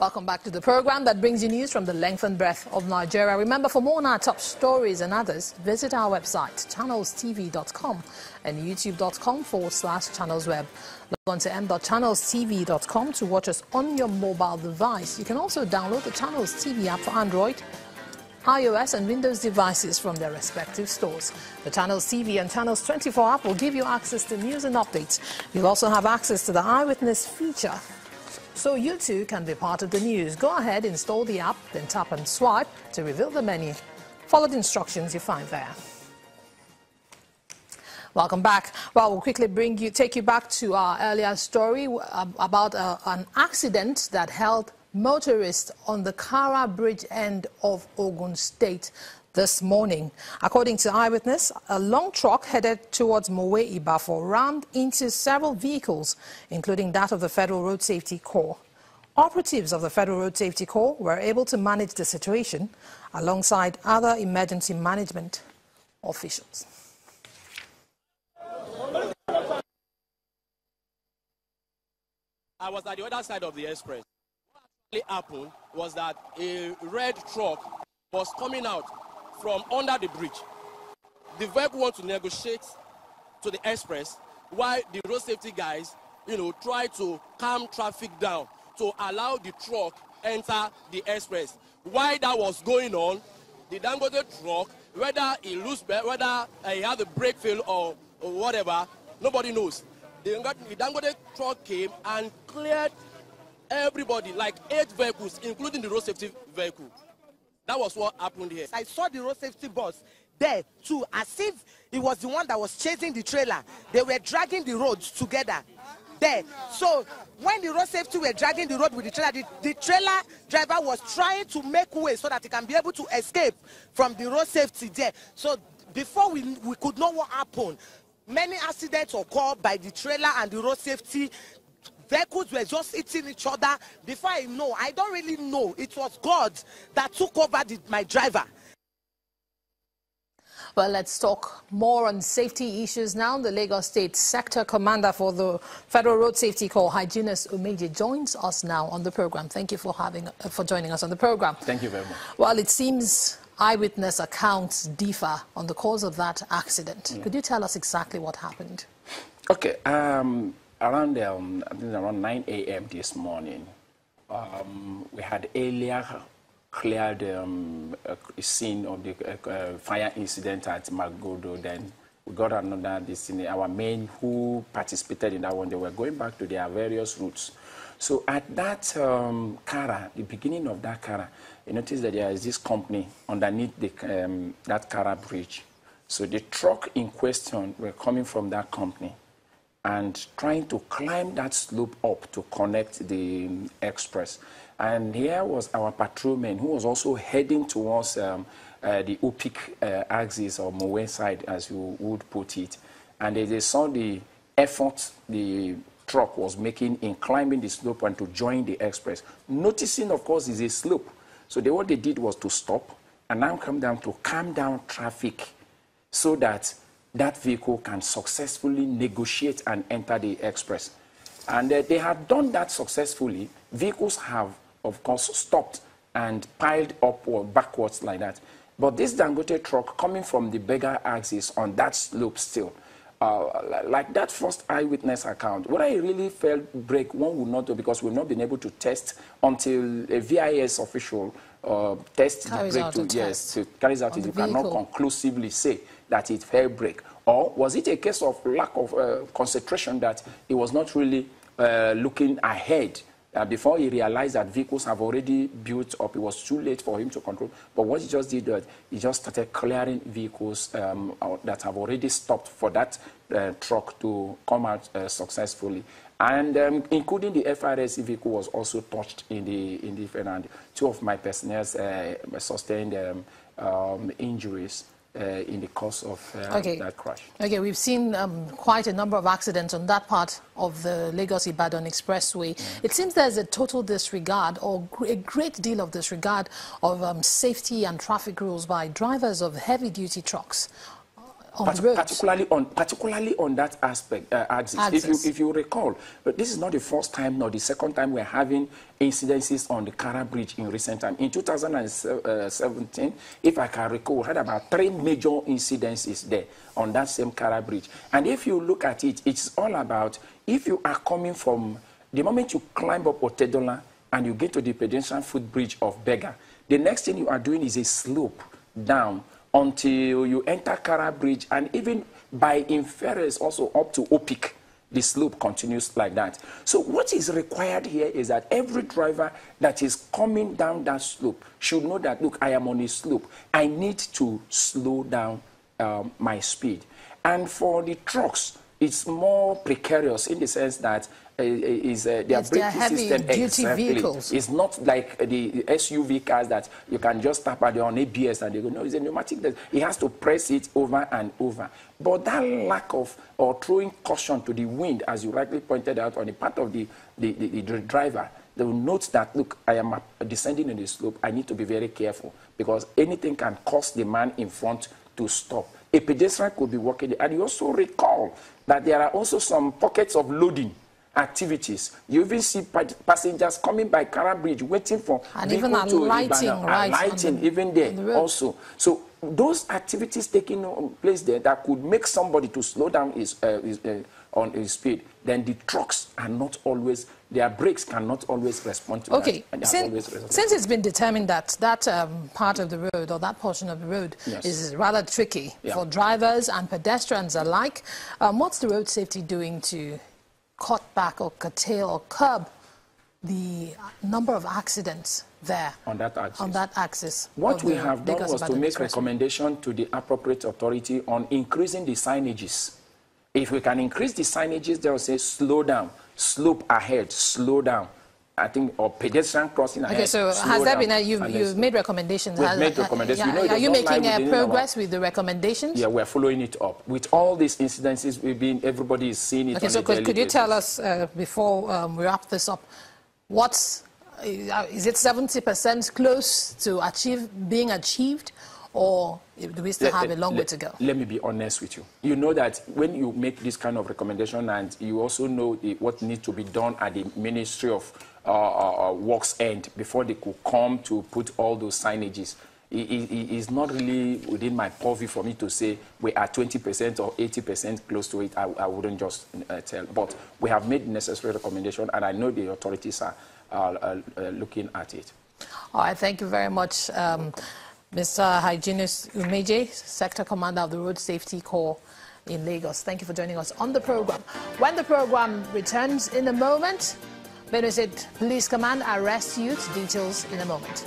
Welcome back to the program that brings you news from the length and breadth of Nigeria. Remember, for more on our top stories and others, visit our website, channelstv.com and youtube.com/channelsweb. Log on to m.channelstv.com to watch us on your mobile device. You can also download the Channels TV app for Android, iOS and Windows devices from their respective stores. The Channels TV and Channels 24 app will give you access to news and updates. You'll also have access to the Eyewitness feature, so you too can be part of the news. Go ahead, install the app, then tap and swipe to reveal the menu. Follow the instructions you find there. Welcome back. Well, we'll quickly take you back to our earlier story about an accident that held motorists on the Kara Bridge end of Ogun State this morning. According to Eyewitness, a long truck headed towards Mowe Ibafo rammed into several vehicles, including that of the Federal Road Safety Corps. Operatives of the Federal Road Safety Corps were able to manage the situation alongside other emergency management officials. I was at the other side of the express. What happened was that a red truck was coming out from under the bridge. The vehicle wanted to negotiate to the express while the road safety guys, try to calm traffic down to allow the truck enter the express. While that was going on, the Dangote truck, whether he had a brake fail or whatever, nobody knows. The Dangote truck came and cleared everybody, like 8 vehicles, including the road safety vehicle. That was what happened here. I saw the road safety bus there too, as if it was the one that was chasing the trailer. They were dragging the roads together there. So when the road safety were dragging the road with the trailer driver was trying to make way so that he can be able to escape from the road safety there. So before we could know what happened, many accidents occurred by the trailer and the road safety. Vehicles were just hitting each other. Before I don't really know. It was God that took over my driver. Well, let's talk more on safety issues now. The Lagos State Sector Commander for the Federal Road Safety Corps, Hyginus Umeje, joins us now on the program. Thank you for joining us on the program. Thank you very much. Well, it seems eyewitness accounts differ on the cause of that accident. Could you tell us exactly what happened? Okay. Around 9 a.m. this morning, we had earlier cleared a scene of the fire incident at Magodo. Then we got another our men who participated in that one. They were going back to their various routes. So at that Kara, the beginning of that Kara, you notice that there is this company underneath that Kara bridge. So the truck in question were coming from that company and trying to climb that slope up to connect the express. And here was our patrolman who was also heading towards the Upik axis or Mowe side, as you would put it. And they saw the effort the truck was making in climbing the slope and to join the express. Noticing, of course, is a slope. So what they did was to stop and now come down to calm down traffic so that that vehicle can successfully negotiate and enter the express. And they had done that successfully. Vehicles have, of course, stopped and piled up or backwards like that. But this Dangote truck coming from the beggar axis on that slope still, like that first eyewitness account, what I really felt break, one would not do because we've not been able to test until a VIS official test the brake carries out it. You cannot conclusively say that it fell break. Or was it a case of lack of concentration that he was not really looking ahead before he realized that vehicles have already built up? It was too late for him to control. But what he just did was he just started clearing vehicles that have already stopped for that truck to come out successfully. And including the FRSC vehicle was also touched in the event. And 2 of my personnel sustained injuries in the course of that crash. Okay, we've seen quite a number of accidents on that part of the Lagos-Ibadan Expressway. It seems there's a total disregard or a great deal of disregard of safety and traffic rules by drivers of heavy-duty trucks particularly on that aspect axis. If you recall, but this is not the first time nor the second time we're having incidences on the Kara Bridge in recent time. In 2017, if I can recall, we had about 3 major incidences there on that same Kara Bridge. And if you look at it, it's all about if you are coming from the moment you climb up Otedola and you get to the pedestrian footbridge of Bega, the next thing you are doing is a slope down until you enter Kara Bridge, and even by inference also up to Opik, the slope continues like that. So what is required here is that every driver that is coming down that slope should know that, look, I am on a slope. I need to slow down my speed. And for the trucks, it's more precarious in the sense that their braking system vehicles. It's not like the SUV cars that you can just tap at on ABS and they go, no, it's a pneumatic. It has to press it over and over. But that lack of, or throwing caution to the wind, as you rightly pointed out, on the part of the driver, they will note that, look, I am descending in the slope. I need to be very careful because anything can cause the man in front to stop. A pedestrian could be walking there. And you also recall that there are also some pockets of loading activities. You even see passengers coming by Kara Bridge waiting for and even alighting even there also. So those activities taking place there that could make somebody to slow down on his speed, then the trucks are not always, their brakes cannot always respond to that. And since it's been determined that that part of the road or that portion of the road is rather tricky for drivers and pedestrians alike, what's the road safety doing to cut back or curtail or curb the number of accidents there on that axis? What we have done was to make recommendation to the appropriate authority on increasing the signages. If we can increase the signages, they will say slow down, slope ahead, slow down. I think, or pedestrian crossing ahead. Okay, so has there been you've made recommendations? We've made recommendations. Are you making progress with the recommendations? Yeah, we're following it up. With all these incidences, everybody is seeing it. Okay, so could you tell us, before we wrap this up, is it 70% close to being achieved? Or do we still have a long way to go? Let me be honest with you. You know that when you make this kind of recommendation, and you also know what needs to be done at the Ministry of Works end before they could come to put all those signages, it is not really within my purview for me to say we are 20% or 80% close to it. I wouldn't just tell. But we have made the necessary recommendation, and I know the authorities are looking at it. All right, thank you very much. Mr. Hyginus Umeje, Sector Commander of the Road Safety Corps in Lagos. Thank you for joining us on the program. When the program returns in a moment, Benue State Police Command arrests youth. Details in a moment.